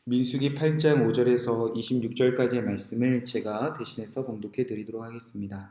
민수기 8장 5절에서 26절까지의 말씀을 제가 대신해서 봉독해 드리도록 하겠습니다.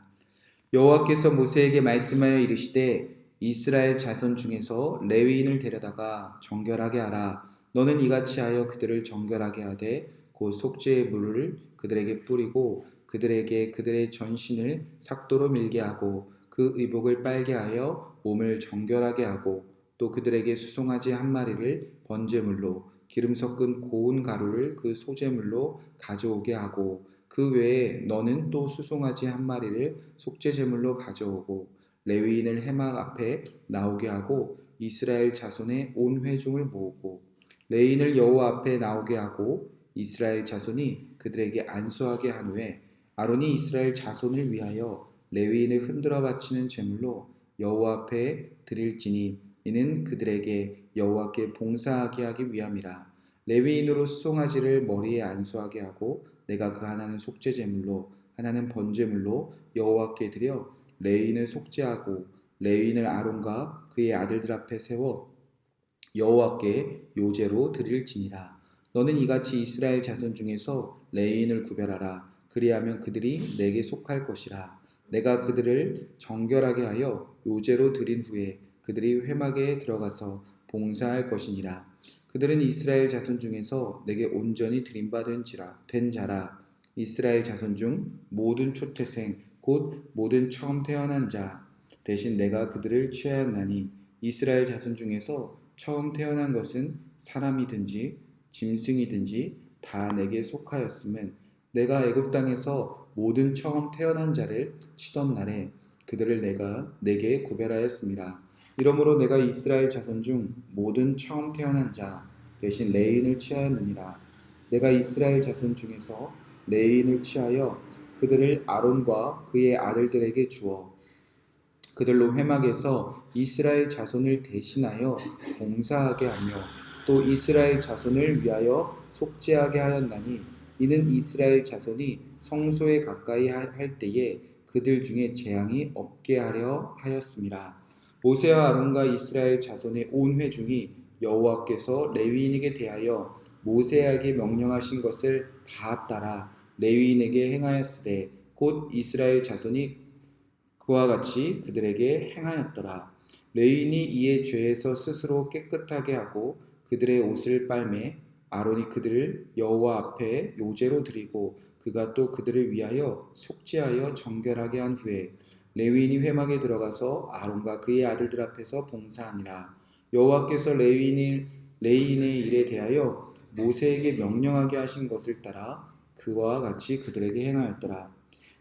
여호와께서 모세에게 말씀하여 이르시되 이스라엘 자손 중에서 레위인을 데려다가 정결하게 하라. 너는 이같이 하여 그들을 정결하게 하되 곧 속죄의 물을 그들에게 뿌리고 그들에게 그들의 전신을 삭도로 밀게 하고 그 의복을 빨게 하여 몸을 정결하게 하고 또 그들에게 수송아지 한 마리를 번제물로 기름 섞은 고운 가루를 그 소제물로 가져오게 하고 그 외에 너는 또 수송아지 한 마리를 속죄제물로 가져오고 레위인을 회막 앞에 나오게 하고 이스라엘 자손의 온 회중을 모으고 레위인을 여호와 앞에 나오게 하고 이스라엘 자손이 그들에게 안수하게 한 후에 아론이 이스라엘 자손을 위하여 레위인을 흔들어 바치는 제물로 여호와 앞에 드릴지니 이는 그들에게 여호와께 봉사하게 하기 위함이라. 레위인으로 수송아지를 머리에 안수하게 하고 내가 그 하나는 속죄제물로 하나는 번제물로 여호와께 드려 레위인을 속죄하고 레위인을 아론과 그의 아들들 앞에 세워 여호와께 요제로 드릴지니라. 너는 이같이 이스라엘 자손 중에서 레위인을 구별하라. 그리하면 그들이 내게 속할 것이라. 내가 그들을 정결하게 하여 요제로 드린 후에 그들이 회막에 들어가서 봉사할 것이니라. 그들은 이스라엘 자손 중에서 내게 온전히 드림받은 된 자라. 이스라엘 자손 중 모든 초태생 곧 모든 처음 태어난 자 대신 내가 그들을 취하였나니 이스라엘 자손 중에서 처음 태어난 것은 사람이든지 짐승이든지 다 내게 속하였음은 내가 애굽 땅에서 모든 처음 태어난 자를 치던 날에 그들을 내가 내게 구별하였음이라. 이러므로 내가 이스라엘 자손 중 모든 처음 태어난 자 대신 레위인을 취하였느니라. 내가 이스라엘 자손 중에서 레위인을 취하여 그들을 아론과 그의 아들들에게 주어 그들로 회막에서 이스라엘 자손을 대신하여 봉사하게 하며 또 이스라엘 자손을 위하여 속죄하게 하였나니 이는 이스라엘 자손이 성소에 가까이 할 때에 그들 중에 재앙이 없게 하려 하였습니다. 모세와 아론과 이스라엘 자손의 온 회중이 여호와께서 레위인에게 대하여 모세에게 명령하신 것을 다 따라 레위인에게 행하였으되 곧 이스라엘 자손이 그와 같이 그들에게 행하였더라. 레위인이 이에 죄에서 스스로 깨끗하게 하고 그들의 옷을 빨매 아론이 그들을 여호와 앞에 요제로 드리고 그가 또 그들을 위하여 속죄하여 정결하게 한 후에 레위인이 회막에 들어가서 아론과 그의 아들들 앞에서 봉사하니라. 여호와께서 레위인의 일에 대하여 모세에게 명령하게 하신 것을 따라 그와 같이 그들에게 행하였더라.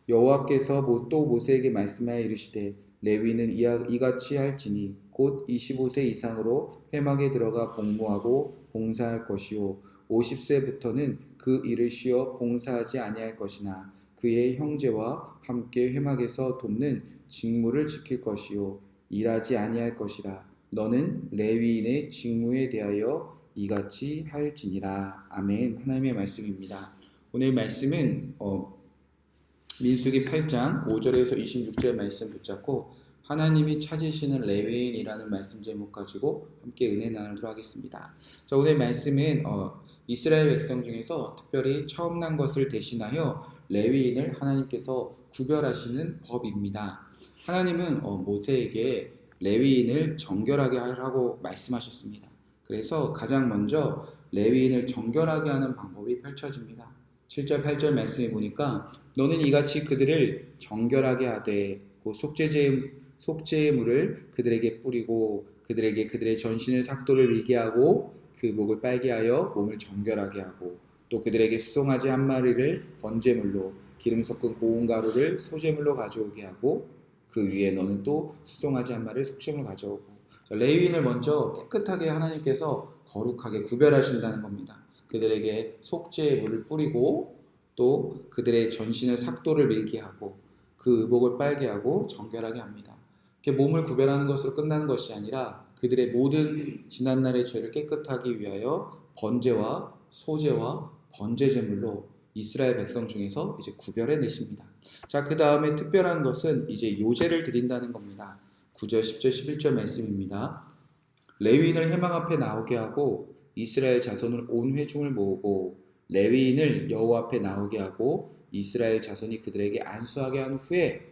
여호와께서 또 모세에게 말씀하여 이르시되 레위는 이같이 할지니 곧 25세 이상으로 회막에 들어가 복무하고 봉사할 것이요 50세부터는 그 일을 쉬어 봉사하지 아니할 것이나 그의 형제와 함께 회막에서 돕는 직무를 지킬 것이요 일하지 아니할 것이라. 너는 레위인의 직무에 대하여 이같이 할지니라. 아멘. 하나님의 말씀입니다. 오늘 말씀은 민수기 8장 5절에서 26절 말씀 붙잡고 하나님이 찾으시는 레위인이라는 말씀 제목 가지고 함께 은혜 나누도록 하겠습니다. 자, 오늘 말씀은 이스라엘 백성 중에서 특별히 처음 난 것을 대신하여 레위인을 하나님께서 구별하시는 법입니다. 하나님은 모세에게 레위인을 정결하게 하라고 말씀하셨습니다. 그래서 가장 먼저 레위인을 정결하게 하는 방법이 펼쳐집니다. 7절 8절 말씀에 보니까 너는 이같이 그들을 정결하게 하되 그 속죄의 물을 그들에게 뿌리고 그들에게 그들의 전신을 삭도를 밀게 하고 그 목을 빨게 하여 몸을 정결하게 하고 또 그들에게 수송아지 한 마리를 번제물로 기름 섞은 고운 가루를 소제물로 가져오게 하고 그 위에 너는 또 수송아지 한 마리를 속죄물로 가져오고. 레위인을 먼저 깨끗하게 하나님께서 거룩하게 구별하신다는 겁니다. 그들에게 속죄의 물을 뿌리고 또 그들의 전신을 삭도를 밀게 하고 그 의복을 빨게 하고 정결하게 합니다. 이렇게 몸을 구별하는 것으로 끝나는 것이 아니라 그들의 모든 지난날의 죄를 깨끗하기 위하여 번제와 소제와 번제제물로 이스라엘 백성 중에서 이제 구별해 내십니다. 자, 그 다음에 특별한 것은 이제 요제를 드린다는 겁니다. 9절, 10절, 11절 말씀입니다. 레위인을 회막 앞에 나오게 하고 이스라엘 자손을 온 회중을 모으고 레위인을 여호와 앞에 나오게 하고 이스라엘 자손이 그들에게 안수하게 한 후에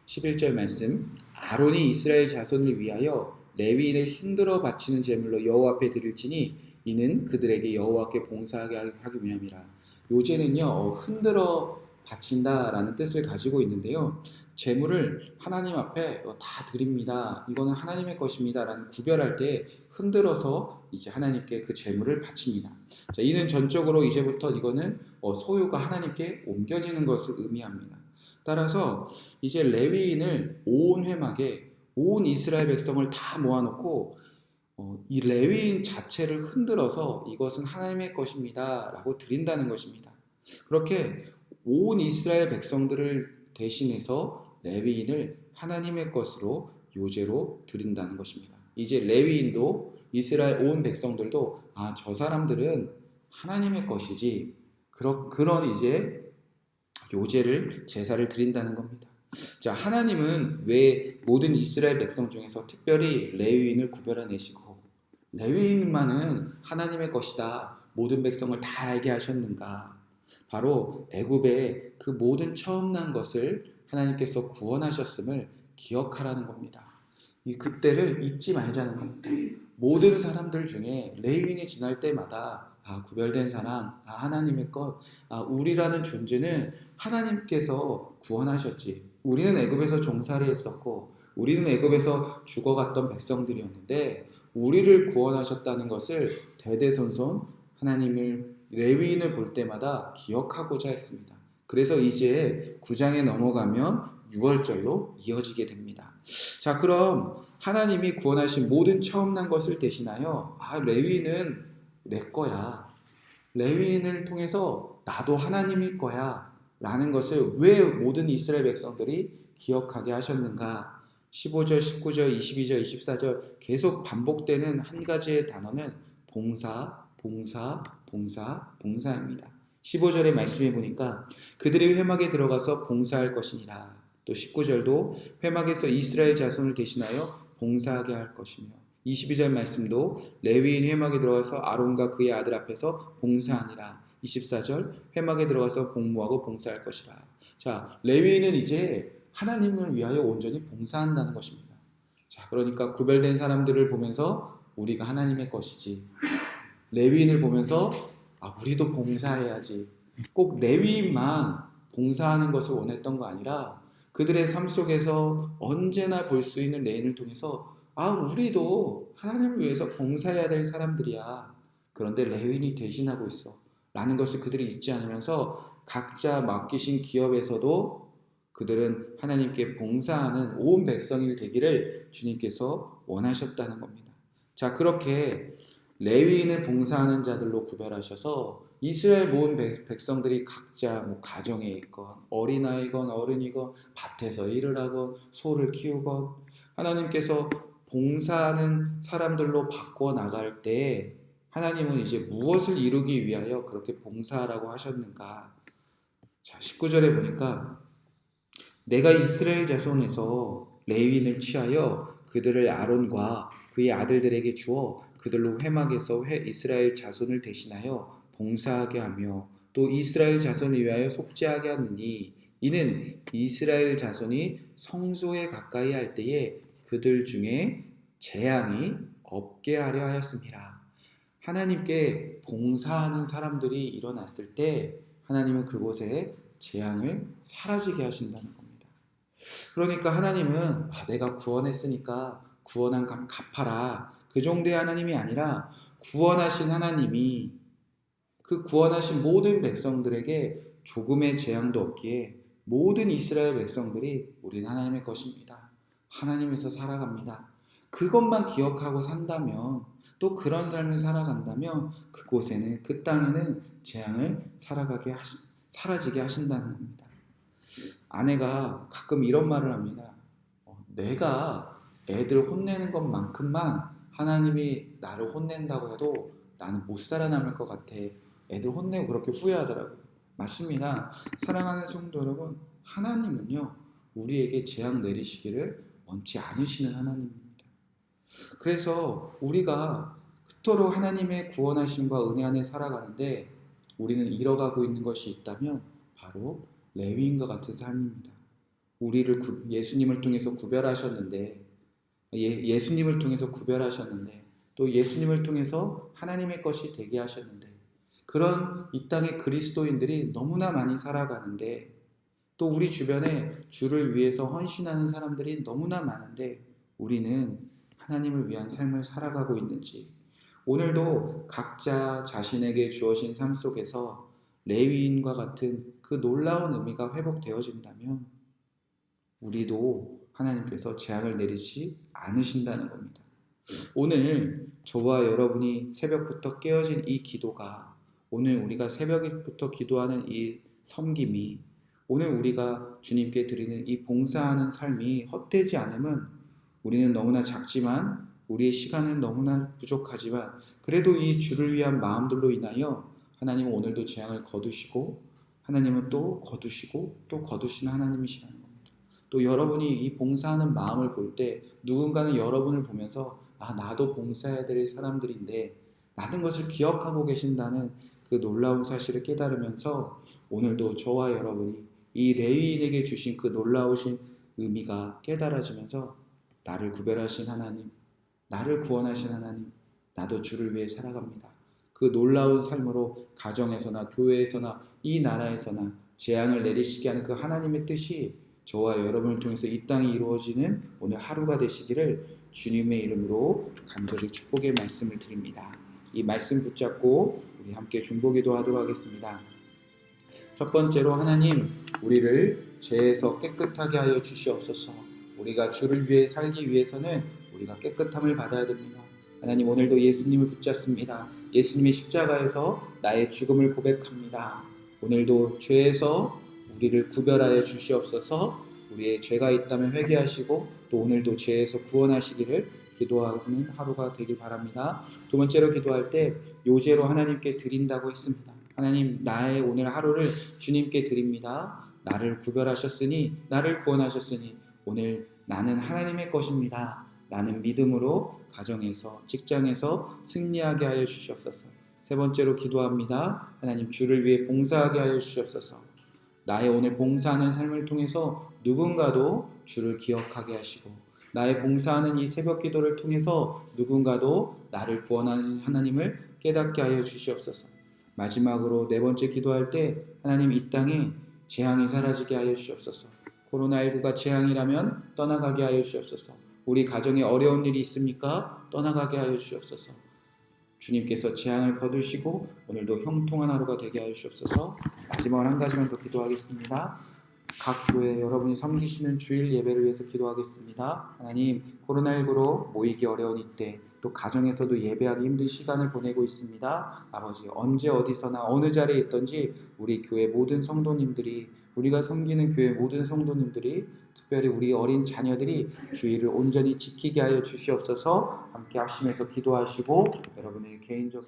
11절 말씀, 아론이 이스라엘 자손을 위하여 레위인을 힘들어 바치는 제물로 여호와 앞에 드릴지니 이는 그들에게 여호와께 봉사하게 하기 위함이라. 요제는요, 흔들어 바친다라는 뜻을 가지고 있는데요. 제물을 하나님 앞에 다 드립니다. 이거는 하나님의 것입니다. 라는 구별할 때 흔들어서 이제 하나님께 그 제물을 바칩니다. 자, 이는 전적으로 이제부터 이거는 소유가 하나님께 옮겨지는 것을 의미합니다. 따라서 이제 레위인을 온 회막에 온 이스라엘 백성을 다 모아놓고 이 레위인 자체를 흔들어서 이것은 하나님의 것입니다 라고 드린다는 것입니다. 그렇게 온 이스라엘 백성들을 대신해서 레위인을 하나님의 것으로 요제로 드린다는 것입니다. 이제 레위인도 이스라엘 온 백성들도 저 사람들은 하나님의 것이지, 그런 이제 요제를 제사를 드린다는 겁니다. 자, 하나님은 왜 모든 이스라엘 백성 중에서 특별히 레위인을 구별해내시고 레위인만은 하나님의 것이다, 모든 백성을 다 알게 하셨는가? 바로 애굽의 그 모든 처음 난 것을 하나님께서 구원하셨음을 기억하라는 겁니다. 그때를 잊지 말자는 겁니다. 모든 사람들 중에 레위인이 지날 때마다 구별된 사람, 하나님의 것, 우리라는 존재는 하나님께서 구원하셨지. 우리는 애굽에서 종살이 했었고 우리는 애굽에서 죽어갔던 백성들이었는데 우리를 구원하셨다는 것을 대대손손 하나님을 레위인을 볼 때마다 기억하고자 했습니다. 그래서 이제 9장에 넘어가면 6월절로 이어지게 됩니다. 자, 그럼 하나님이 구원하신 모든 처음 난 것을 대신하여 레위인은 내 거야, 레위인을 통해서 나도 하나님일 거야 라는 것을 왜 모든 이스라엘 백성들이 기억하게 하셨는가? 15절, 19절, 22절, 24절 계속 반복되는 한 가지의 단어는 봉사, 봉사, 봉사, 봉사입니다. 15절의 말씀해 보니까 그들이 회막에 들어가서 봉사할 것이니라. 또 19절도 회막에서 이스라엘 자손을 대신하여 봉사하게 할 것이며 22절 말씀도 레위인 회막에 들어가서 아론과 그의 아들 앞에서 봉사하니라. 24절 회막에 들어가서 복무하고 봉사할 것이라. 자, 레위인은 이제 하나님을 위하여 온전히 봉사한다는 것입니다. 자, 그러니까 구별된 사람들을 보면서 우리가 하나님의 것이지, 레위인을 보면서 우리도 봉사해야지, 꼭 레위인만 봉사하는 것을 원했던 거 아니라 그들의 삶 속에서 언제나 볼 수 있는 레위인을 통해서 우리도 하나님을 위해서 봉사해야 될 사람들이야. 그런데 레위인이 대신하고 있어 라는 것을 그들이 잊지 않으면서 각자 맡기신 기업에서도 그들은 하나님께 봉사하는 온 백성이 되기를 주님께서 원하셨다는 겁니다. 자, 그렇게 레위인을 봉사하는 자들로 구별하셔서 이스라엘 모든 백성들이 각자 가정에 있건 어린아이건 어른이건 밭에서 일을 하건 소를 키우건 하나님께서 봉사하는 사람들로 바꿔 나갈 때 하나님은 이제 무엇을 이루기 위하여 그렇게 봉사하라고 하셨는가? 자, 19절에 보니까 내가 이스라엘 자손에서 레위인을 취하여 그들을 아론과 그의 아들들에게 주어 그들로 회막에서 이스라엘 자손을 대신하여 봉사하게 하며 또 이스라엘 자손을 위하여 속죄하게 하느니 이는 이스라엘 자손이 성소에 가까이 할 때에 그들 중에 재앙이 없게 하려 하였습니다. 하나님께 봉사하는 사람들이 일어났을 때 하나님은 그곳에 재앙을 사라지게 하신다는 겁니다. 그러니까 하나님은 내가 구원했으니까 구원한 값 갚아라, 그 정도의 하나님이 아니라 구원하신 하나님이 그 구원하신 모든 백성들에게 조금의 재앙도 없기에 모든 이스라엘 백성들이 우리는 하나님의 것입니다, 하나님에서 살아갑니다, 그것만 기억하고 산다면, 또 그런 삶을 살아간다면 그곳에는, 그 땅에는 재앙을 사라지게 하신다는 겁니다. 아내가 가끔 이런 말을 합니다. 내가 애들 혼내는 것만큼만 하나님이 나를 혼낸다고 해도 나는 못 살아남을 것 같아. 애들 혼내고 그렇게 후회하더라고요. 맞습니다. 사랑하는 성도 여러분, 하나님은요 우리에게 재앙 내리시기를 원치 않으시는 하나님입니다. 그래서 우리가 그토록 하나님의 구원하심과 은혜 안에 살아가는데 우리는 잃어가고 있는 것이 있다면 바로 레위인과 같은 삶입니다. 우리를 예수님을 통해서 구별하셨는데 예수님을 통해서 구별하셨는데 또 예수님을 통해서 하나님의 것이 되게 하셨는데 그런 이 땅의 그리스도인들이 너무나 많이 살아가는데 또 우리 주변에 주를 위해서 헌신하는 사람들이 너무나 많은데 우리는 하나님을 위한 삶을 살아가고 있는지 오늘도 각자 자신에게 주어진 삶 속에서 레위인과 같은 그 놀라운 의미가 회복되어진다면 우리도 하나님께서 재앙을 내리지 않으신다는 겁니다. 오늘 저와 여러분이 새벽부터 깨어진 이 기도가 오늘 우리가 새벽부터 기도하는 이 섬김이 오늘 우리가 주님께 드리는 이 봉사하는 삶이 헛되지 않으면 우리는 너무나 작지만 우리의 시간은 너무나 부족하지만 그래도 이 주를 위한 마음들로 인하여 하나님은 오늘도 재앙을 거두시고 하나님은 또 거두시고 또 거두시는 하나님이시라는 겁니다. 또 여러분이 이 봉사하는 마음을 볼 때 누군가는 여러분을 보면서 나도 봉사해야 될 사람들인데 라는 것을 기억하고 계신다는 그 놀라운 사실을 깨달으면서 오늘도 저와 여러분이 이 레위인에게 주신 그 놀라우신 의미가 깨달아지면서 나를 구별하신 하나님, 나를 구원하신 하나님, 나도 주를 위해 살아갑니다. 그 놀라운 삶으로 가정에서나 교회에서나 이 나라에서나 재앙을 내리시게 하는 그 하나님의 뜻이 저와 여러분을 통해서 이 땅에 이루어지는 오늘 하루가 되시기를 주님의 이름으로 간절히 축복의 말씀을 드립니다. 이 말씀 붙잡고 우리 함께 중보기도 하도록 하겠습니다. 첫 번째로 하나님, 우리를 죄에서 깨끗하게 하여 주시옵소서. 우리가 주를 위해 살기 위해서는 우리가 깨끗함을 받아야 됩니다. 하나님, 오늘도 예수님을 붙잡습니다. 예수님의 십자가에서 나의 죽음을 고백합니다. 오늘도 죄에서 우리를 구별하여 주시옵소서. 우리의 죄가 있다면 회개하시고 또 오늘도 죄에서 구원하시기를 기도하는 하루가 되길 바랍니다. 두 번째로 기도할 때 요제로 하나님께 드린다고 했습니다. 하나님, 나의 오늘 하루를 주님께 드립니다. 나를 구별하셨으니 나를 구원하셨으니 오늘 나는 하나님의 것입니다 라는 믿음으로 가정에서 직장에서 승리하게 하여 주시옵소서. 세 번째로 기도합니다. 하나님, 주를 위해 봉사하게 하여 주시옵소서. 나의 오늘 봉사하는 삶을 통해서 누군가도 주를 기억하게 하시고 나의 봉사하는 이 새벽 기도를 통해서 누군가도 나를 구원하는 하나님을 깨닫게 하여 주시옵소서. 마지막으로 네 번째 기도할 때 하나님, 이 땅에 재앙이 사라지게 하여 주시옵소서. 코로나19가 재앙이라면 떠나가게 하여 주시옵소서. 우리 가정에 어려운 일이 있습니까? 떠나가게 하여 주시옵소서. 주님께서 재앙을 거두시고 오늘도 형통한 하루가 되게 하여 주시옵소서. 마지막으로 한 가지만 더 기도하겠습니다. 각 교회 여러분이 섬기시는 주일 예배를 위해서 기도하겠습니다. 하나님, 코로나19로 모이기 어려운 이때 또 가정에서도 예배하기 힘든 시간을 보내고 있습니다. 아버지, 언제 어디서나 어느 자리에 있든지 우리 교회 모든 성도님들이 우리가 섬기는 교회 모든 성도님들이 특별히 우리 어린 자녀들이 주의를 온전히 지키게 하여 주시옵소서. 함께 합심해서 기도하시고 여러분의 개인적